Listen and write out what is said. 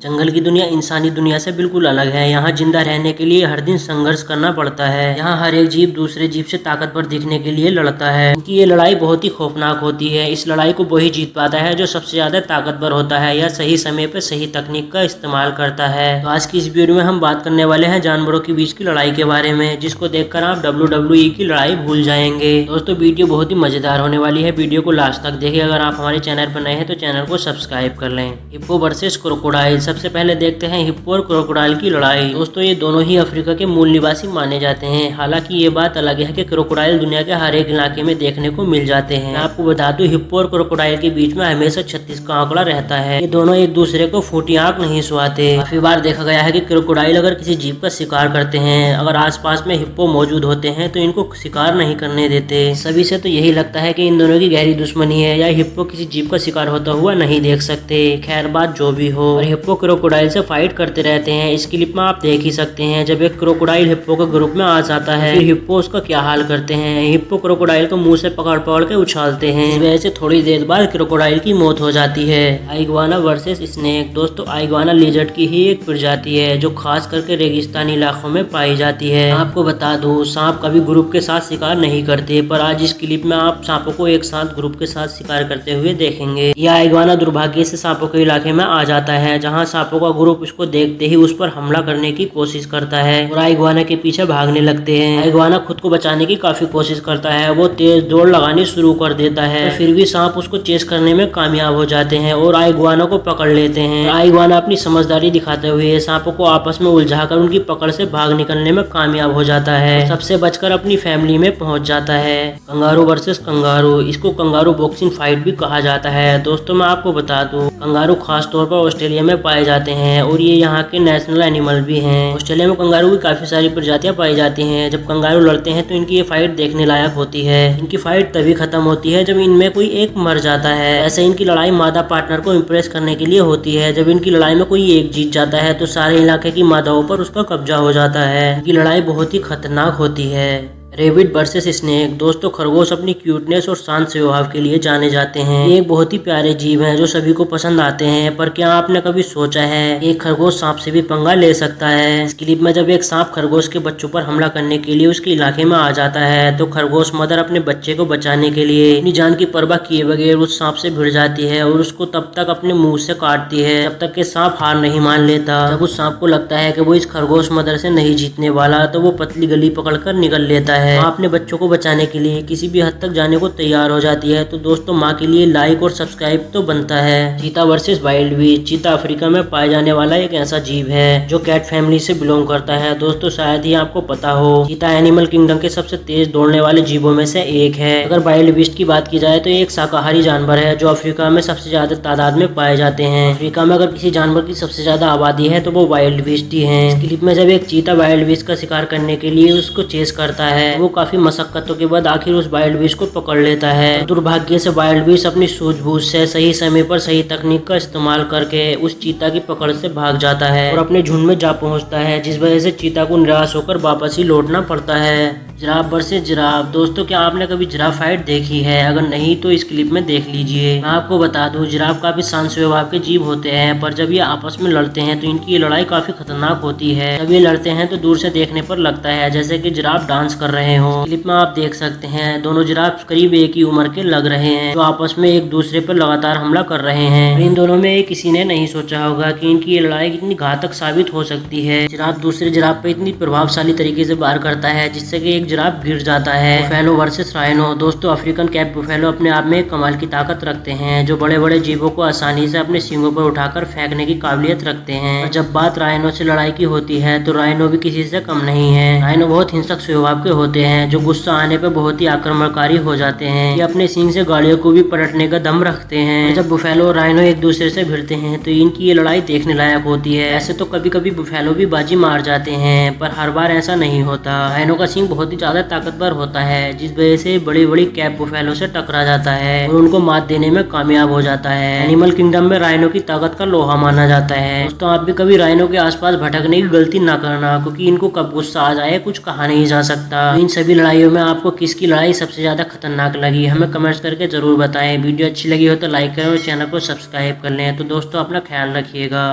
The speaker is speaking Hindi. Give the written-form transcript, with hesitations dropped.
जंगल की दुनिया इंसानी दुनिया से बिल्कुल अलग है। यहाँ जिंदा रहने के लिए हर दिन संघर्ष करना पड़ता है। यहाँ हर एक जीव दूसरे जीव से ताकतवर दिखने के लिए लड़ता है। इनकी ये लड़ाई बहुत ही खौफनाक होती है। इस लड़ाई को वही जीत पाता है जो सबसे ज्यादा ताकतवर होता है या सही समय पर सही तकनीक का इस्तेमाल करता है। तो आज की इस वीडियो में हम बात करने वाले हैं जानवरों के बीच की लड़ाई के बारे में, जिसको देखकर आप WWE की लड़ाई भूल जाएंगे। दोस्तों वीडियो बहुत ही मजेदार होने वाली है, वीडियो को लास्ट तक देखिए। अगर आप हमारे चैनल पर नए हैं तो चैनल को सब्सक्राइब कर लें। Hippo versus crocodile. सबसे पहले देखते हैं हिप्पो और क्रोकोडाइल की लड़ाई। दोस्तों ये दोनों ही अफ्रीका के मूल निवासी माने जाते हैं। हालांकि ये बात अलग है कि क्रोकोडाइल दुनिया के हर एक इलाके में देखने को मिल जाते हैं। मैं आपको बता दूं हिप्पो और क्रोकोडाइल के बीच में हमेशा 36 का आंकड़ा रहता है। ये दोनों एक दूसरे को फूटी आंख नहीं सुहाते। काफी बार देखा गया है कि क्रोकोडाइल अगर किसी जीव का शिकार करते हैं, अगर आसपास में हिप्पो मौजूद होते हैं तो इनको शिकार नहीं करने देते। सभी से तो यही लगता है कि इन दोनों की गहरी दुश्मनी है या हिप्पो किसी जीव का शिकार होता हुआ नहीं देख सकते। खैर बात जो भी हो, और हिप्पो क्रोकोडाइल से फाइट करते रहते हैं। इस क्लिप में आप देख ही सकते हैं जब एक क्रोकोडाइल हिप्पो के ग्रुप में आ जाता है फिर हिप्पो उसका क्या हाल करते हैं। हिप्पो क्रोकोडाइल को मुंह से पकड़ पकड़ के उछालते हैं। इस वजह से थोड़ी देर बाद क्रोकोडाइल की मौत हो जाती है। आइगुआना वर्सेस स्नेक। दोस्तों आइगुआना लिजर्ड की ही एक प्रजाति है जो खास करके रेगिस्तानी इलाकों में पाई जाती है। आपको बता दूं सांप कभी ग्रुप के साथ शिकार नहीं करते, पर आज इस क्लिप में आप सांपों को एक साथ ग्रुप के साथ शिकार करते हुए देखेंगे। यह आइगुआना दुर्भाग्य से सांपों के इलाके में आ जाता है जहाँ सांपों का ग्रुप उसको देखते ही उस पर हमला करने की कोशिश करता है और आइगुआना के पीछे भागने लगते हैं। आइगुआना खुद को बचाने की काफी कोशिश करता है, वो तेज दौड़ लगानी शुरू कर देता है, फिर भी सांप उसको चेस करने में कामयाब हो जाते हैं और आइगुआना को पकड़ लेते हैं। आइगुआना अपनी समझदारी दिखाते हुए सांपों को आपस में उलझाकर उनकी पकड़ से भाग निकलने में कामयाब हो जाता है, सबसे बचकर अपनी फैमिली में पहुंच जाता है। Kangaroo versus kangaroo. इसको कंगारू बॉक्सिंग फाइट भी कहा जाता है। दोस्तों मैं आपको बता दूं कंगारू खास तौर पर ऑस्ट्रेलिया में पाए जाते हैं और ये यहाँ के नेशनल एनिमल भी हैं। ऑस्ट्रेलिया में कंगारू की काफी सारी प्रजातियां पाई जाती हैं। जब कंगारू लड़ते हैं तो इनकी ये फाइट देखने लायक होती है। इनकी फाइट तभी खत्म होती है जब इनमें कोई एक मर जाता है। ऐसे इनकी लड़ाई मादा पार्टनर को इम्प्रेस करने के लिए होती है। जब इनकी लड़ाई में कोई एक जीत जाता है तो सारे इलाके की मादाओं पर उसका कब्जा हो जाता है। इनकी लड़ाई बहुत ही खतरनाक होती है। Rebate versus snake. दोस्तों खरगोश अपनी क्यूटनेस और शांत स्वभाव के लिए जाने जाते हैं। ये एक बहुत ही प्यारे जीव हैं जो सभी को पसंद आते हैं, पर क्या आपने कभी सोचा है एक खरगोश सांप से भी पंगा ले सकता है। इस क्लिप में जब एक सांप खरगोश के बच्चों पर हमला करने के लिए उसके इलाके में आ जाता है तो खरगोश मदर अपने बच्चे को बचाने के लिए अपनी जान की परवाह किए बगैर उस सांप से भिड़ जाती है और उसको तब तक अपने मुंह से काटती है जब तक कि सांप हार नहीं मान लेता। जब उस सांप को लगता है कि वो इस खरगोश मदर से नहीं जीतने वाला तो वो पतली गली पकड़कर निकल लेता है। माँ अपने बच्चों को बचाने के लिए किसी भी हद तक जाने को तैयार हो जाती है। तो दोस्तों माँ के लिए लाइक और सब्सक्राइब तो बनता है। चीता वर्सेस वाइल्ड बीस्ट। चीता अफ्रीका में पाए जाने वाला एक ऐसा जीव है जो कैट फैमिली से बिलोंग करता है। दोस्तों शायद ही आपको पता हो चीता एनिमल किंगडम के सबसे तेज दौड़ने वाले जीवों में से एक है। अगर वाइल्ड बीस्ट की बात की जाए तो एक शाकाहारी जानवर है जो अफ्रीका में सबसे ज्यादा तादाद में पाए जाते हैं। अफ्रीका में अगर किसी जानवर की सबसे ज्यादा आबादी है तो वो वाइल्ड बीस्ट ही है। इस क्लिप में जब एक चीता वाइल्ड बीस्ट का शिकार करने के लिए उसको चेस करता है, वो काफी मशक्कतों के बाद आखिर उस वाइल्ड बीस्ट को पकड़ लेता है। दुर्भाग्य से वाइल्ड बीस्ट अपनी सूझबूझ से सही समय पर सही तकनीक का इस्तेमाल करके उस चीता की पकड़ से भाग जाता है और अपने झुंड में जा पहुंचता है, जिस वजह से चीता को निराश होकर वापस ही लौटना पड़ता है। Giraffe versus giraffe. दोस्तों क्या आपने कभी जिराफ फाइट देखी है? अगर नहीं तो इस क्लिप में देख लीजिए। मैं आपको बता दूं जिराफ काफी शांत स्वभाव के जीव होते हैं, पर जब ये आपस में लड़ते हैं तो इनकी ये लड़ाई काफी खतरनाक होती है। जब ये लड़ते हैं तो दूर से देखने पर लगता है जैसे कि जिराफ डांस कर रहे हो। क्लिप में आप देख सकते हैं दोनों जिराफ करीब एक ही उम्र के लग रहे हैं जो आपस में एक दूसरे पर लगातार हमला कर रहे हैं। इन दोनों में किसी ने नहीं सोचा होगा कि इनकी ये लड़ाई कितनी घातक साबित हो सकती है। जिराफ दूसरे जिराफ पे इतनी प्रभावशाली तरीके से वार करता है जिससे कि एक जिराफ गिर जाता है। Buffalo versus rhino. दोस्तों अफ्रीकन कैप बुफेलो अपने आप में एक कमाल की ताकत रखते हैं जो बड़े बड़े जीवों को आसानी से अपने सींगों पर उठाकर फेंकने की काबिलियत रखते हैं। और जब बात राइनो से लड़ाई की होती है तो राइनो भी किसी से कम नहीं है। राइनो बहुत हिंसक स्वभाव के होते हैं जो गुस्सा आने पर बहुत ही आक्रमणकारी हो जाते हैं। ये अपने सींग से गाड़ियों को भी पलटने का दम रखते हैं। और जब बुफेलो और राइनो एक दूसरे से भिड़ते हैं तो इनकी ये लड़ाई देखने लायक होती है। ऐसे तो कभी कभी बुफेलो भी बाजी मार जाते हैं, पर हर बार ऐसा नहीं होता। राइनो का सींग बहुत ही ज्यादा ताकतवर होता है जिस वजह से बड़ी बड़ी कैप बुफेलो से टकरा जाता है और उनको मात देने में कामयाब हो जाता है। एनिमल किंगडम में राइनो की ताकत का लोहा माना जाता है। दोस्तों आप भी कभी राइनो के आसपास भटकने की गलती ना करना, क्योंकि इनको कब गुस्सा आ जाए कुछ कहा नहीं जा सकता। इन सभी लड़ाइयों में आपको किसकी लड़ाई सबसे ज्यादा खतरनाक लगी हमें कमेंट्स करके जरूर बताएं। वीडियो अच्छी लगी हो तो लाइक करें और चैनल को सब्सक्राइब कर लें। तो दोस्तों अपना ख्याल रखिएगा।